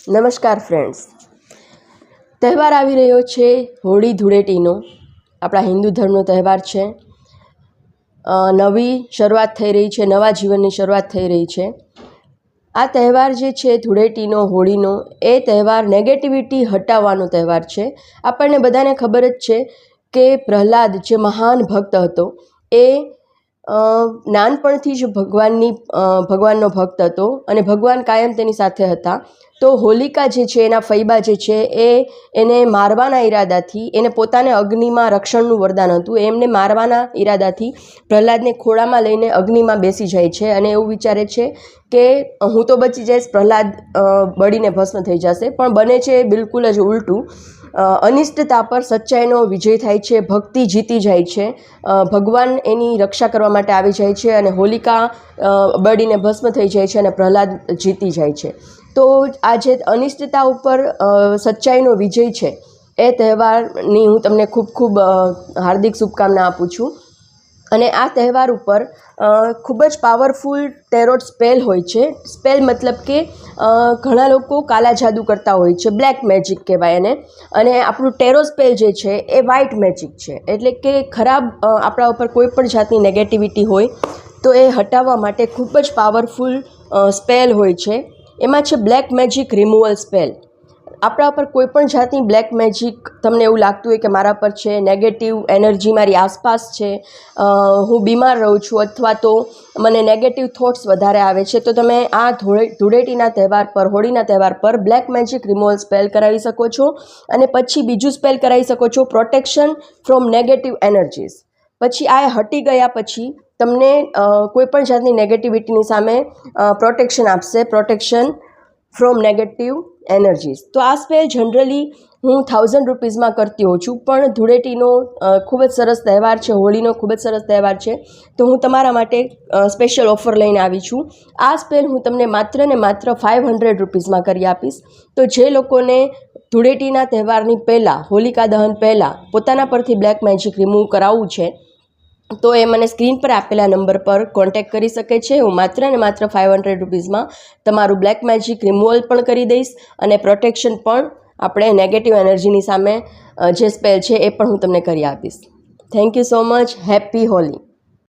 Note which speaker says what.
Speaker 1: નમસ્કાર ફ્રેન્ડ્સ, તહેવાર આવી રહ્યો છે હોળી ધૂળેટીનો. આપણા હિન્દુ ધર્મનો તહેવાર છે. નવી શરૂઆત થઈ રહી છે, નવા જીવનની શરૂઆત થઈ રહી છે. આ તહેવાર જે છે ધૂળેટીનો, હોળીનો, એ તહેવાર નેગેટિવિટી હટાવવાનો તહેવાર છે. આપણને બધાને ખબર જ છે કે પ્રહલાદ જે મહાન ભક્ત હતો એ નાનપણથી જ ભગવાનનો ભક્ત હતો અને ભગવાન કાયમ તેની સાથે હતા. તો હોલિકા જે છે, એના ફૈબા જે છે, એને મારવાના ઈરાદાથી, એને પોતાને અગ્નિમાં રક્ષણનું વરદાન હતું, એમને મારવાના ઈરાદાથી પ્રહલાદને ખોળામાં લઈને અગ્નિમાં બેસી જાય છે અને એવું વિચારે છે કે હું તો બચી જઈશ, પ્રહલાદ બળીને ભસ્મ થઈ જશે. પણ બને છે બિલકુલ જ ઉલટું. અનિષ્ટતા પર સચ્ચાઈનો વિજય થાય છે, ભક્તિ જીતી જાય છે, ભગવાન એની રક્ષા કરવા માટે આવી જાય છે અને હોલિકા બળીને ભસ્મ થઈ જાય છે અને પ્રહલાદ જીતી જાય છે. તો આ જે અનિષ્ટતા ઉપર સચ્ચાઈનો વિજય છે, એ તહેવારની હું તમને ખૂબ ખૂબ હાર્દિક શુભકામના આપું છું. અને આ તહેવાર ઉપર ખૂબ જ પાવરફુલ ટેરોટ સ્પેલ હોય છે. સ્પેલ મતલબ કે ઘણા લોકો કાલા જાદુ કરતા હોય છે, બ્લેક મેજિક કહેવાય એને. અને આપણું ટેરો સ્પેલ જે છે એ વ્હાઇટ મેજિક છે, એટલે કે ખરાબ આપણા ઉપર કોઈ પણ જાતની નેગેટિવિટી હોય તો એ હટાવવા માટે ખૂબ જ પાવરફુલ સ્પેલ હોય છે. એમાં છે બ્લેક મેજિક રિમૂવલ સ્પેલ. આપણા પર કોઈ પણ જાતની બ્લેક મેજિક તમને એવું લાગતું હોય કે મારા પર છે, નેગેટિવ એનર્જી મારી આસપાસ છે, હું બીમાર રહું છું અથવા તો મને નેગેટિવ થોટ્સ વધારે આવે છે, તો તમે આ ધૂળેટીના તહેવાર પર, હોળીના તહેવાર પર બ્લેક મેજિક રિમૂવલ સ્પેલ કરાવી શકો છો. અને પછી બીજું સ્પેલ કરાવી શકો છો, પ્રોટેક્શન ફ્રોમ નેગેટિવ એનર્જીસ. પછી આ હટી ગયા પછી તમને કોઈ પણ જાતની નેગેટિવિટીની સામે પ્રોટેક્શન આપશે, પ્રોટેક્શન ફ્રોમ નેગેટિવ એનર્જીસ. તો આ સ્પેલ જનરલી હું 1000 રૂપીઝમાં કરતી હોઉં છું, પણ ધૂળેટીનો ખૂબ જ સરસ તહેવાર છે, હોળીનો ખૂબ જ સરસ તહેવાર છે, તો હું તમારા માટે સ્પેશિયલ ઓફર લઈને આવી છું. આ સ્પેલ હું તમને માત્ર ને માત્ર 500 રૂપીઝમાં કરી આપીશ. તો જે લોકોને ધૂળેટીના તહેવારની પહેલાં, હોલિકા દહન પહેલાં પોતાના પરથી બ્લેક મેજિક રિમૂવ કરાવવું છે, તો એ મને સ્ક્રીન પર આપેલા નંબર પર કોન્ટેક્ટ કરી શકે છે. હું માત્ર ને માત્ર 500 રૂપીઝમાં તમારું બ્લેક મેજિક રિમૂવલ પણ કરી દઈશ અને પ્રોટેક્શન પણ, આપણે નેગેટિવ એનર્જીની સામે જે સ્પેલ છે એ પણ હું તમને કરી આપીશ. Thank you so much. Happy Holi.